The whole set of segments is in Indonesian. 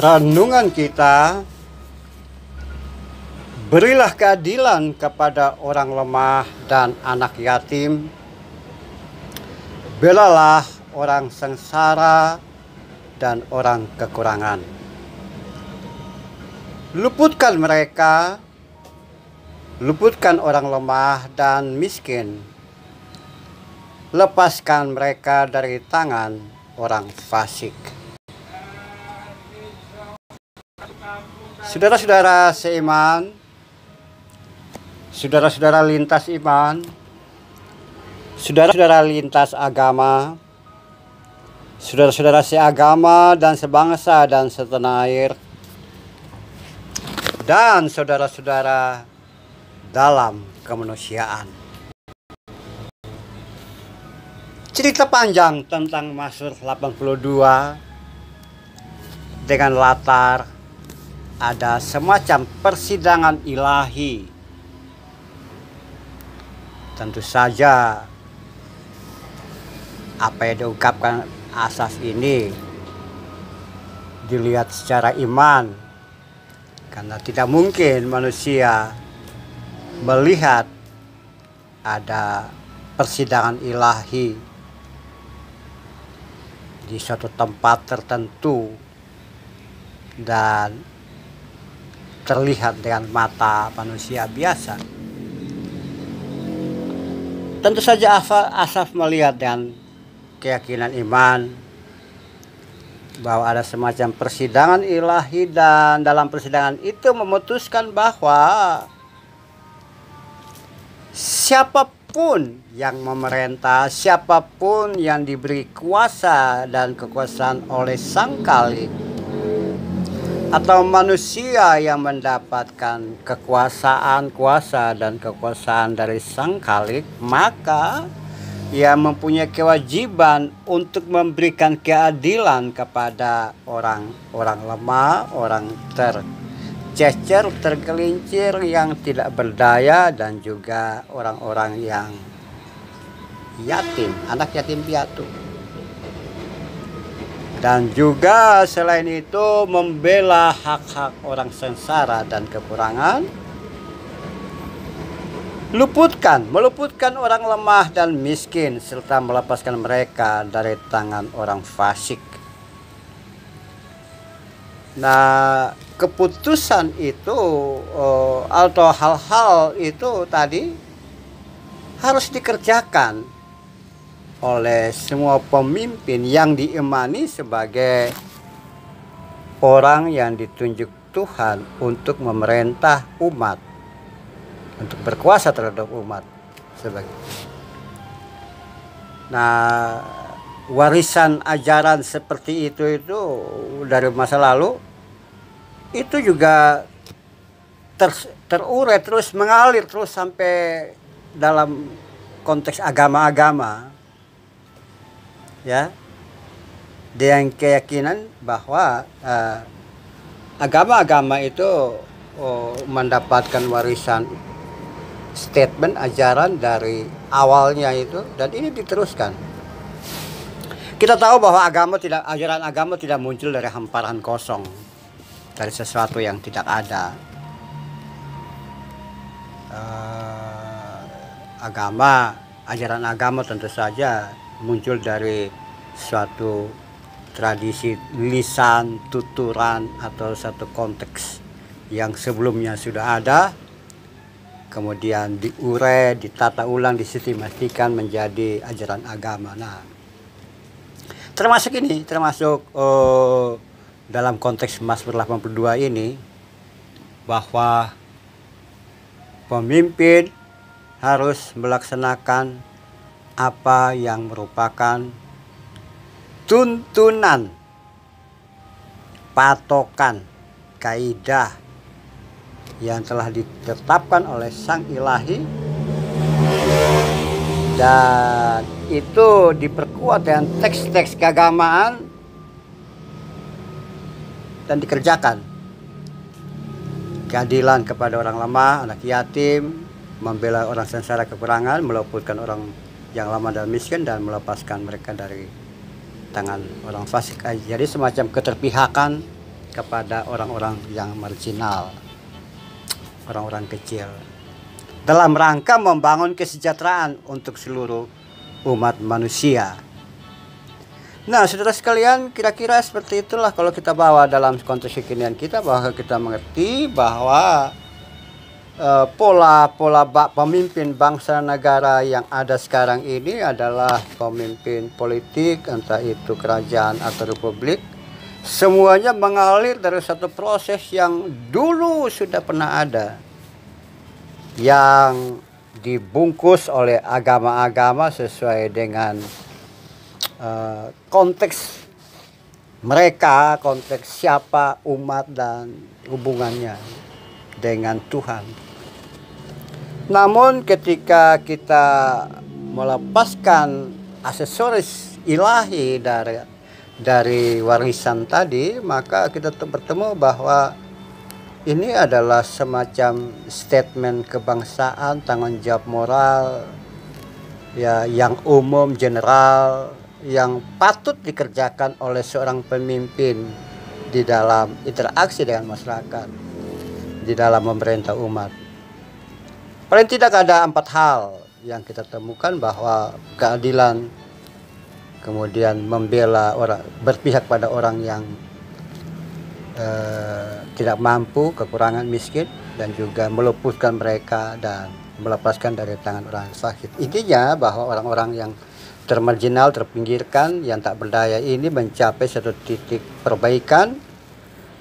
Renungan kita, berilah keadilan kepada orang lemah dan anak yatim, belalah orang sengsara dan orang kekurangan. Luputkan mereka, luputkan orang lemah dan miskin, lepaskan mereka dari tangan orang fasik. Saudara-saudara seiman, saudara-saudara lintas iman, saudara-saudara lintas agama, saudara-saudara seagama dan sebangsa dan setanah air, dan saudara-saudara dalam kemanusiaan. Cerita panjang tentang Mazmur 82 dengan latar ada semacam persidangan ilahi. Tentu saja apa yang diungkapkan Asaf ini dilihat secara iman, karena tidak mungkin manusia melihat ada persidangan ilahi di suatu tempat tertentu dan terlihat dengan mata manusia biasa. Tentu saja Asaf melihat dengan keyakinan iman bahwa ada semacam persidangan ilahi, dan dalam persidangan itu memutuskan bahwa siapapun yang memerintah, siapapun yang diberi kuasa dan kekuasaan oleh Sang Khalik, atau manusia yang mendapatkan kekuasaan, kuasa dan kekuasaan dari Sang Khalik, maka ia mempunyai kewajiban untuk memberikan keadilan kepada orang-orang lemah, orang tercecer, tergelincir, yang tidak berdaya, dan juga orang-orang yang yatim, anak yatim piatu. Dan juga selain itu membela hak-hak orang sengsara dan kekurangan, meluputkan orang lemah dan miskin, serta melepaskan mereka dari tangan orang fasik. Nah, keputusan itu atau hal-hal itu tadi harus dikerjakan oleh semua pemimpin yang diimani sebagai orang yang ditunjuk Tuhan untuk memerintah umat, untuk berkuasa terhadap umat sebagai. Nah, warisan ajaran seperti itu dari masa lalu itu juga terurai terus, mengalir terus sampai dalam konteks agama-agama, ya, dengan keyakinan bahwa agama-agama itu mendapatkan warisan statement ajaran dari awalnya itu, dan ini diteruskan. Kita tahu bahwa ajaran agama tidak muncul dari hamparan kosong, dari sesuatu yang tidak ada. Ajaran agama tentu saja muncul dari suatu tradisi lisan, tuturan, atau satu konteks yang sebelumnya sudah ada, kemudian diurai, ditata ulang, disistematikan menjadi ajaran agama. Nah, termasuk dalam konteks Mazmur 82 ini, bahwa pemimpin harus melaksanakan apa yang merupakan tuntunan, patokan, kaidah yang telah ditetapkan oleh Sang Ilahi, dan itu diperkuat dengan teks-teks keagamaan dan dikerjakan. Keadilan kepada orang lemah, anak yatim, membela orang sengsara kekurangan, meluputkan orang yang lemah dan miskin, dan melepaskan mereka dari tangan orang fasik. Jadi semacam keterpihakan kepada orang-orang yang marginal, orang-orang kecil, dalam rangka membangun kesejahteraan untuk seluruh umat manusia. Nah, saudara sekalian, kira-kira seperti itulah kalau kita bawa dalam konteks kekinian kita, bahwa kita mengerti bahwa pola pemimpin bangsa negara yang ada sekarang ini adalah pemimpin politik, entah itu kerajaan atau republik. Semuanya mengalir dari satu proses yang dulu sudah pernah ada, yang dibungkus oleh agama-agama sesuai dengan konteks mereka, konteks siapa umat dan hubungannya dengan Tuhan. Namun ketika kita melepaskan aksesoris ilahi dari warisan tadi, maka kita bertemu bahwa ini adalah semacam statement kebangsaan, tanggung jawab moral ya, yang umum, general, yang patut dikerjakan oleh seorang pemimpin di dalam interaksi dengan masyarakat, di dalam memerintah umat. Paling tidak ada 4 hal yang kita temukan, bahwa keadilan, kemudian membela orang, berpihak pada orang yang tidak mampu, kekurangan, miskin, dan juga meluputkan mereka dan melepaskan dari tangan orang sakit. Intinya bahwa orang-orang yang termarginal, terpinggirkan, yang tak berdaya ini mencapai satu titik perbaikan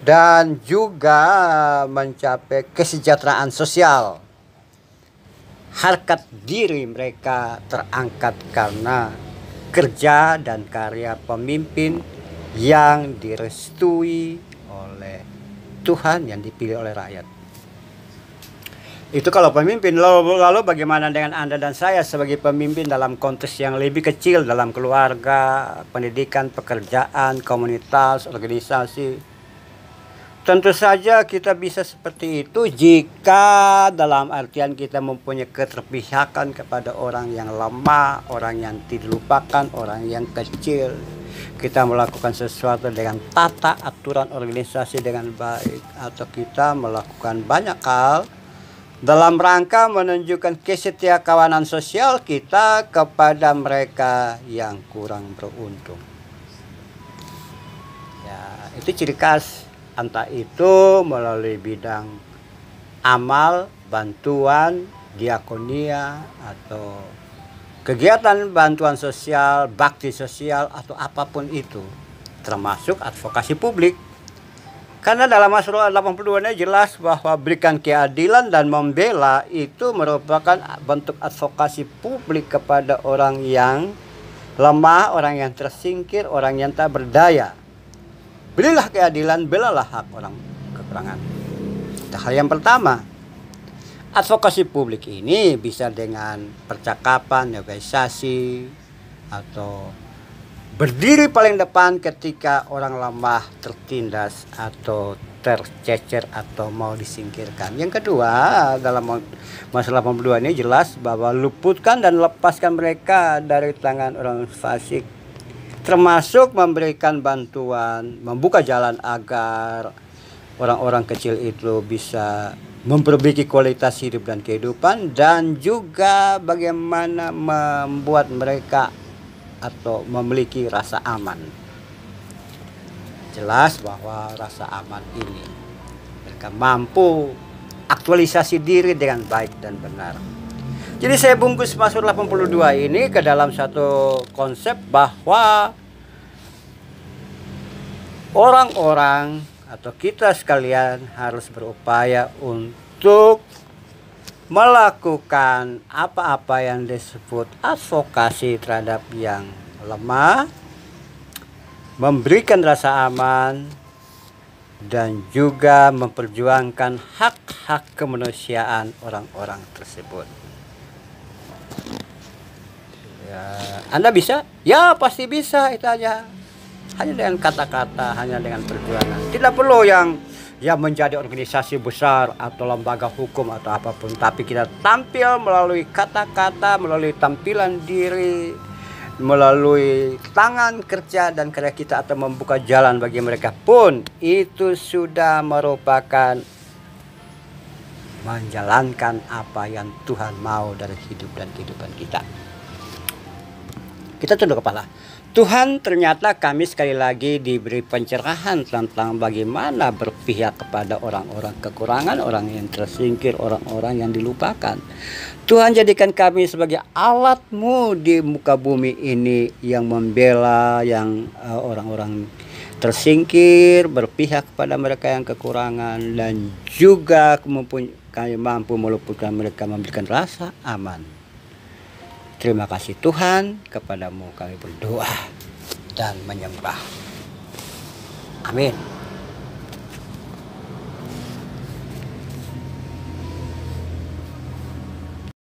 dan juga mencapai kesejahteraan sosial. Harkat diri mereka terangkat karena kerja dan karya pemimpin yang direstui oleh Tuhan, yang dipilih oleh rakyat. Itu kalau pemimpin. Lalu bagaimana dengan Anda dan saya sebagai pemimpin dalam konteks yang lebih kecil, dalam keluarga, pendidikan, pekerjaan, komunitas, organisasi? Tentu saja kita bisa seperti itu jika dalam artian kita mempunyai keterpihakan kepada orang yang lemah, orang yang tidak dilupakan, orang yang kecil. Kita melakukan sesuatu dengan tata aturan organisasi dengan baik, atau kita melakukan banyak hal dalam rangka menunjukkan kesetiakawanan sosial kita kepada mereka yang kurang beruntung. Ya, itu ciri khas, entah itu melalui bidang amal, bantuan, diakonia, atau kegiatan bantuan sosial, bakti sosial, atau apapun itu, termasuk advokasi publik. Karena dalam Mazmur 82 ini jelas bahwa berikan keadilan dan membela itu merupakan bentuk advokasi publik kepada orang yang lemah, orang yang tersingkir, orang yang tak berdaya. Berilah keadilan, belalah hak orang kekurangan. Itu hal yang pertama. Advokasi publik ini bisa dengan percakapan, negosiasi, atau berdiri paling depan ketika orang lemah, tertindas, atau tercecer, atau mau disingkirkan. Yang kedua, dalam masalah 82 ini jelas bahwa luputkan dan lepaskan mereka dari tangan orang fasik, termasuk memberikan bantuan, membuka jalan agar orang-orang kecil itu bisa memperbaiki kualitas hidup dan kehidupan, dan juga bagaimana membuat mereka atau memiliki rasa aman. Jelas bahwa rasa aman ini mereka mampu aktualisasi diri dengan baik dan benar. Jadi saya bungkus Mazmur 82 ini ke dalam satu konsep bahwa orang-orang atau kita sekalian harus berupaya untuk melakukan apa-apa yang disebut advokasi terhadap yang lemah, memberikan rasa aman, dan juga memperjuangkan hak-hak kemanusiaan orang-orang tersebut. Ya, Anda bisa? Ya, pasti bisa. Itu aja. Hanya dengan kata-kata, hanya dengan perjuangan. Tidak perlu yang menjadi organisasi besar atau lembaga hukum atau apapun, tapi kita tampil melalui kata-kata, melalui tampilan diri, melalui tangan kerja dan karya kita atau membuka jalan bagi mereka pun itu sudah merupakan menjalankan apa yang Tuhan mau dari hidup dan kehidupan kita. Kita tunduk kepala. Tuhan, ternyata kami sekali lagi diberi pencerahan tentang bagaimana berpihak kepada orang-orang kekurangan, orang yang tersingkir, orang-orang yang dilupakan. Tuhan, jadikan kami sebagai alat-Mu di muka bumi ini yang membela yang orang-orang tersingkir, berpihak kepada mereka yang kekurangan, dan juga kami mampu meluputkan mereka, memberikan rasa aman. Terima kasih Tuhan, kepadamu kami berdoa dan menyembah. Amin.